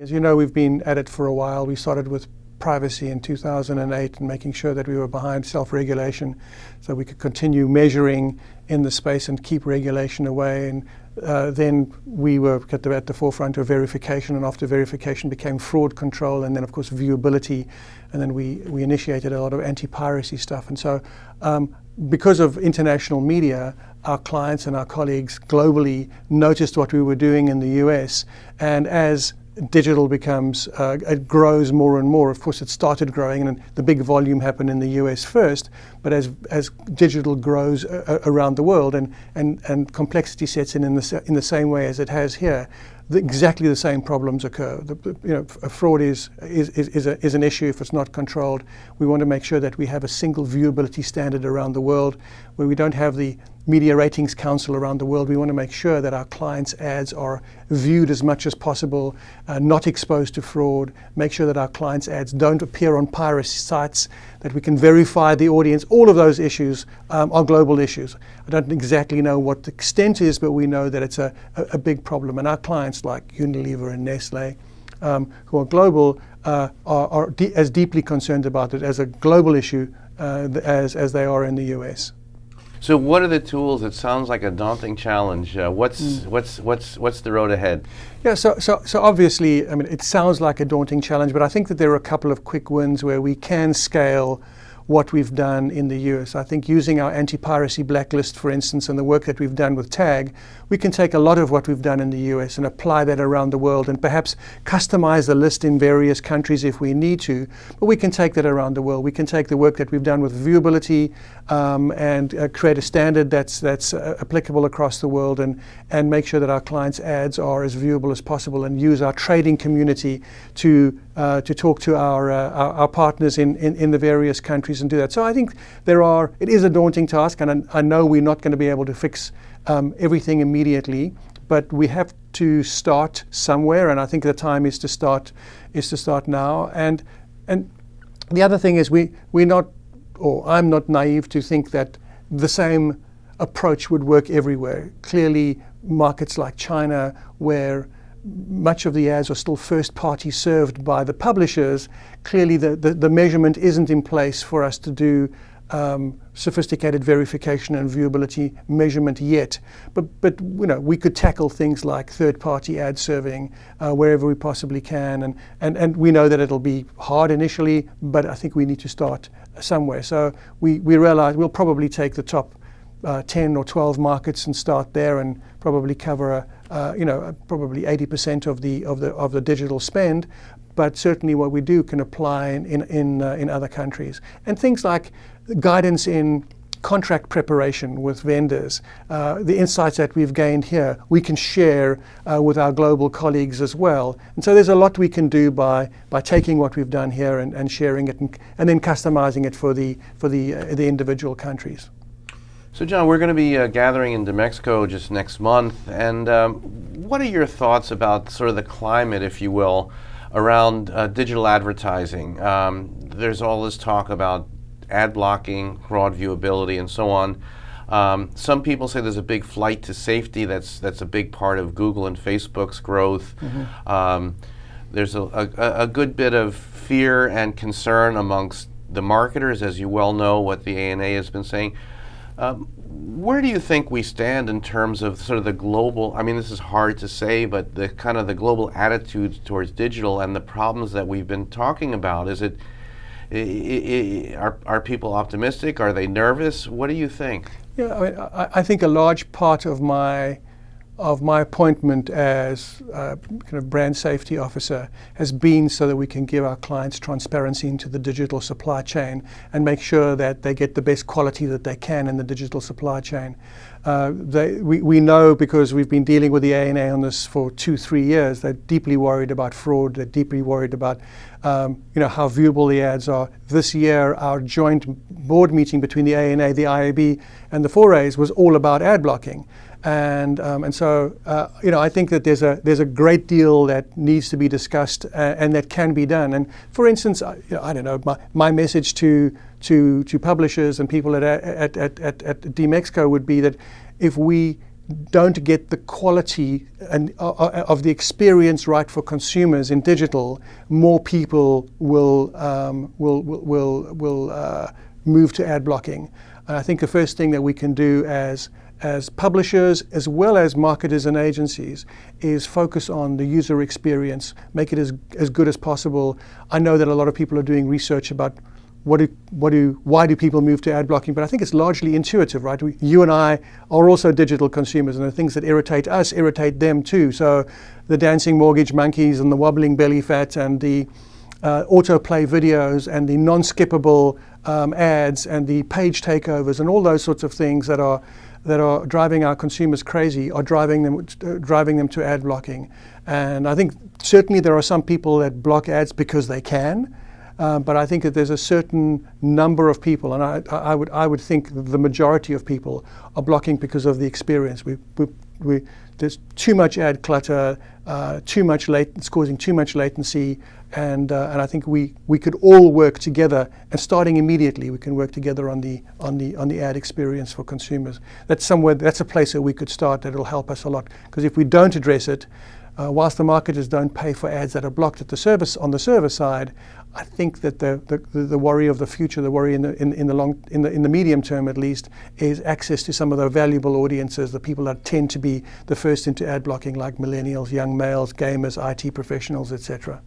As you know, we've been at it for a while. We started with privacy in 2008 and making sure that we were behind self-regulation so we could continue measuring in the space and keep regulation away. And then we were at the forefront of verification, and after verification became fraud control, and then of course viewability, and then we initiated a lot of anti-piracy stuff. And so because of international media, our clients and our colleagues globally noticed what we were doing in the US, and as digital becomes, it grows more and more. Of course, it started growing, and the big volume happened in the US first. But as digital grows around the world, and complexity sets in the same way as it has here, exactly the same problems occur. Fraud is an issue if it's not controlled. We want to make sure that we have a single viewability standard around the world, where we don't have the Media Ratings Council around the world. We want to make sure that our clients' ads are viewed as much as possible, not exposed to fraud, make sure that our clients' ads don't appear on piracy sites, that we can verify the audience. All of those issues are global issues. I don't exactly know what the extent is, but we know that it's a big problem. And our clients like Unilever and Nestle, who are global, are as deeply concerned about it as a global issue as they are in the US. So what are the tools? It sounds like a daunting challenge. What's the road ahead? Yeah, so obviously, I mean, it sounds like a daunting challenge, but I think that there are a couple of quick wins where we can scale what we've done in the US. I think using our anti-piracy blacklist, for instance, and the work that we've done with TAG, we can take a lot of what we've done in the US and apply that around the world, and perhaps customize the list in various countries if we need to, but we can take that around the world. We can take the work that we've done with viewability and create a standard that's applicable across the world, and make sure that our clients' ads are as viewable as possible, and use our trading community to talk to our partners in the various countries and do that. So I think it is a daunting task, and I know we're not going to be able to fix everything immediately, but we have to start somewhere, and I think the time is to start now. And the other thing is I'm not naive to think that the same approach would work everywhere. Clearly, markets like China, where much of the ads are still first party served by the publishers, clearly the measurement isn't in place for us to do sophisticated verification and viewability measurement yet. But we could tackle things like third-party ad serving wherever we possibly can, and we know that it'll be hard initially, but I think we need to start somewhere. So we realize we'll probably take the top 10 or 12 markets and start there, and probably cover probably 80% of the digital spend. But certainly what we do can apply in other countries. And things like guidance in contract preparation with vendors, the insights that we've gained here, we can share with our global colleagues as well. And so there's a lot we can do by taking what we've done here and sharing it, and then customizing it for the individual countries. So John, we're going to be gathering in New Mexico just next month, and what are your thoughts about sort of the climate, if you will, around digital advertising? There's all this talk about ad blocking, broad viewability, and so on. Some people say there's a big flight to safety. That's a big part of Google and Facebook's growth. Mm-hmm. There's a good bit of fear and concern amongst the marketers, as you well know what the ANA has been saying. Where do you think we stand in terms of sort of the global, I mean, this is hard to say, but the kind of the global attitudes towards digital and the problems that we've been talking about? Are people optimistic? Are they nervous? What do you think? Yeah, I mean, I think a large part of my appointment as kind of brand safety officer has been so that we can give our clients transparency into the digital supply chain and make sure that they get the best quality that they can in the digital supply chain. We know, because we've been dealing with the ANA on this for 2-3 years, they're deeply worried about fraud. They're deeply worried about how viewable the ads are. This year, our joint board meeting between the ANA, the IAB, and the 4As was all about ad blocking. And so I think that there's a great deal that needs to be discussed and that can be done. And for instance, I don't know, my message to publishers and people at New Mexico would be that if we don't get the quality and of the experience right for consumers in digital, more people will move to ad blocking. And I think the first thing that we can do as publishers as well as marketers and agencies is focus on the user experience, make it as good as possible. I know that a lot of people are doing research about why do people move to ad blocking, but I think it's largely intuitive, right? You and I are also digital consumers, and the things that irritate us irritate them too. So the dancing mortgage monkeys and the wobbling belly fat and the autoplay videos and the non-skippable ads and the page takeovers and all those sorts of things that are driving our consumers crazy are driving them to ad blocking. And I think certainly there are some people that block ads because they can. But I think that there's a certain number of people, and I would think the majority of people are blocking because of the experience. There's too much ad clutter, it's causing too much latency, and I think we could all work together. And starting immediately, we can work together on the ad experience for consumers. That's a place that we could start that'll help us a lot. Because if we don't address it, whilst the marketers don't pay for ads that are blocked on the server side, I think that the worry of the future, the worry in the medium term at least, is access to some of the valuable audiences, the people that tend to be the first into ad blocking, like millennials, young males, gamers, IT professionals, etc.